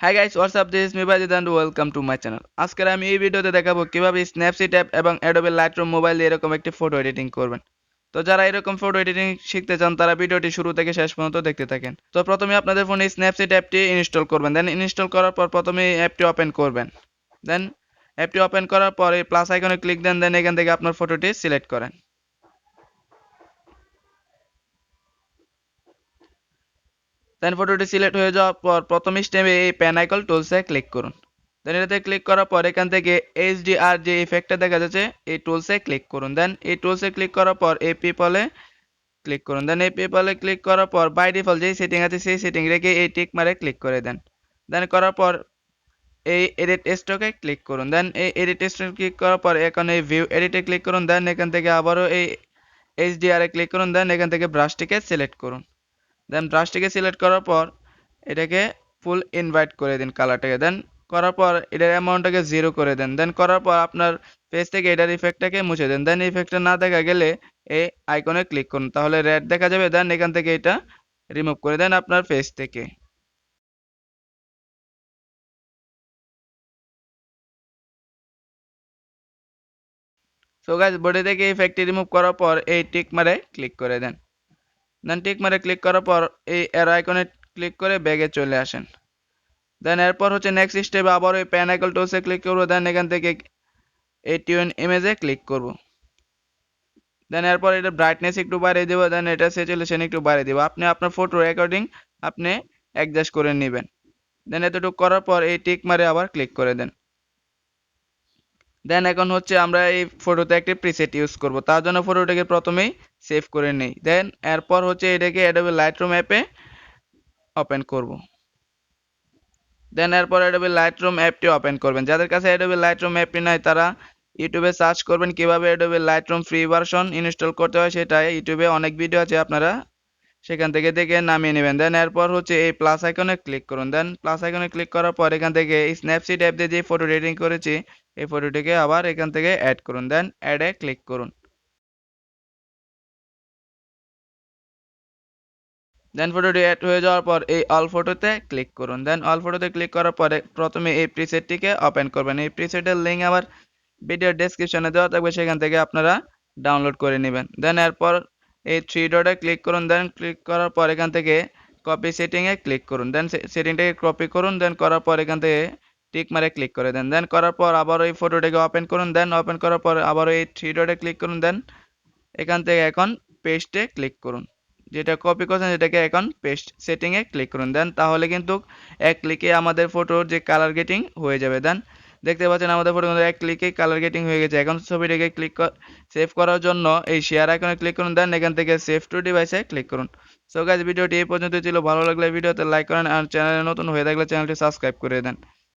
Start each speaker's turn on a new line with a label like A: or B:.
A: High guys, what's up, this is me Bayezid and welcome to my channel. আজকের আমি এই ভিডিওতে দেখাবো কিভাবে স্ন্যাপসিড অ্যাপ এবং অ্যাডোবে লাইটরুম মোবাইল দিয়ে এরকম একটি ফটো এডিটিং করবেন। তো যারা এরকম ফটো এডিটিং শিখতে চান তারা ভিডিওটি শুরু থেকে শেষ পর্যন্ত দেখতে থাকেন। তো প্রথমে আপনাদের ফোনে স্ন্যাপসিড অ্যাপটি ইনস্টল করবেন। দেন ইনস্টল করার পর প্রথমে এই অ্যাপটি ওপেন করবেন। দেন অ্যাপটি ওপেন করার পর এই প্লাস আইকনে ক্লিক দেন। দেন এখান থেকে আপনার ফটোটি সিলেক্ট করেন। দেন ফটোটি সিলেক্ট হয়ে যাওয়ার পর প্রথম স্টেপে এই পেন আইকন টুলসে ক্লিক করুন। দেন এটাতে ক্লিক করার পর এখান থেকে এইচডিআর যে ইফেক্টটা দেখা যাচ্ছে এই টুলসে ক্লিক করুন। দেন এই টুলসে ক্লিক করার পর এই পিপলে ক্লিক করুন। দেন এই পিপলে ক্লিক করার পর বাই ডিফল্ট যেই সেটিং আছে সেই সেটিং রেখে এই টিক মারে ক্লিক করে দেন। দেন করার পর এই এডিট স্টকে ক্লিক করুন। দেন এই এডিট স্টকে ক্লিক করার পর এখন এই ভিউ এডিটে ক্লিক করুন। দেন এখান থেকে আবারও এই এইচডিআর এ ক্লিক করুন। দেন এখান থেকে ব্রাশটিকে সিলেক্ট করুন। দেন ব্রাশটিকে সিলেক্ট করার পর এটাকে ফুল ইনভাইট করে দিন কালারটাকে। দেন করার পর এটার অ্যামাউন্টটাকে 0 করে দেন। দেন করার পর আপনার পেজ থেকে এটার ইফেক্টটাকে মুছে দেন। দেন ইফেক্টটা না দেখা গেলে এই আইকনে ক্লিক করুন, তাহলে রেড দেখা যাবে। দেন এখান থেকে এটা রিমুভ করে দেন আপনার পেজ থেকে। সো গাইস, বডি থেকে ইফেক্টটি রিমুভ করার পর এই টিক মারে ক্লিক করে দেন। দেন টিক মারে ক্লিক করার পর এই অ্যারো আইকনে ক্লিক করে ব্যাগে চলে আসেন। দেন এরপর হচ্ছে নেক্সট স্টেপে আবার ওই পেন আইকন টুলসে ক্লিক করব। দেন এখান থেকে এই টিউন ইমেজে ক্লিক করব। দেন এরপর এটা ব্রাইটনেস একটু বাড়িয়ে দেবো। দেন এটা স্যাচুরেশন একটু বাড়িয়ে দেবো। আপনি আপনার ফটোর অ্যাকর্ডিং আপনি অ্যাডজাস্ট করে নেবেন। দেন এতটুকু করার পর এই টিক মারে আবার ক্লিক করে দেন। দেন এখন হচ্ছে আমরা এই ফটোতে একটি প্রিসেট ইউজ করব। তার জন্য ফটোটাকে প্রথমেই সেভ করে নেই। দেন এরপর হচ্ছে এটাকে অ্যাডোবে লাইটরুম অ্যাপে ওপেন করব। দেন এরপর অ্যাডোবে লাইটরুম অ্যাপটি ওপেন করবেন। যাদের কাছে অ্যাডোবে লাইটরুম অ্যাপটি নাই তারা ইউটিউবে সার্চ করবেন কিভাবে Adobe Lightroom free version install করতে হয়। সেটা ইউটিউবে অনেক ভিডিও আছে, আপনারা সেখান থেকে দেখে নামিয়ে নেবেন। দেন এরপর হচ্ছে এই প্লাস আইকনে ক্লিক করুন। দেন প্লাস আইকনে ক্লিক করার পর এখান থেকে এই স্ন্যাপসিড অ্যাপ দিয়ে যে ফটো এডিটিং করেছি এই ফটোটিকে আবার এখান থেকে অ্যাড করুন। দেন অ্যাডে ক্লিক করুন। দেন ফটোটি অ্যাড হয়ে যাওয়ার পর এই অল ফটোতে ক্লিক করুন। দেন অল ফটোতে ক্লিক করার পরে প্রথমে এই প্রিসেটটিকে ওপেন করবেন। এই প্রিসেটের লিঙ্ক আমার ভিডিও ডেসক্রিপশনে দেওয়া থাকবে, সেখান থেকে আপনারা ডাউনলোড করে নেবেন। দেন এরপর এই থ্রি ডটে ক্লিক করুন। দেন ক্লিক করার পর এখান থেকে কপি সেটিংয়ে ক্লিক করুন। দেন সেটিংটাকে কপি করুন। দেন করার পর এখান থেকে টিক মারে ক্লিক করে দেন। দেন করার পর আবার এই ফটোটাকে ওপেন করুন। দেন ওপেন করার পর আবার এই থ্রি ডটে ক্লিক করুন। দেন এখান থেকে এখন পেস্টে ক্লিক করুন। যেটা কপি করছেন সেটাকে এখন পেস্ট সেটিংয়ে ক্লিক করুন। দেন তাহলে কিন্তু এক ক্লিকে আমাদের ফটোর যে কালার গেটিং হয়ে যাবে। দেন দেখতে পাচ্ছেন আমাদের ফটো কিন্তু এক ক্লিকে কালার গেটিং হয়ে গেছে। এখন ছবিটাকে সেভ করার জন্য এই শেয়ার আইকনে ক্লিক করুন। দেন এখান থেকে সেভ টু ডিভাইসে ক্লিক করুন। সো গাইস, ভিডিওটি এই পর্যন্ত ছিল। ভালো লাগলে ভিডিওতে লাইক করেন আর চ্যানেলে নতুন হয়ে থাকলে চ্যানেলটি সাবস্ক্রাইব করে দেন।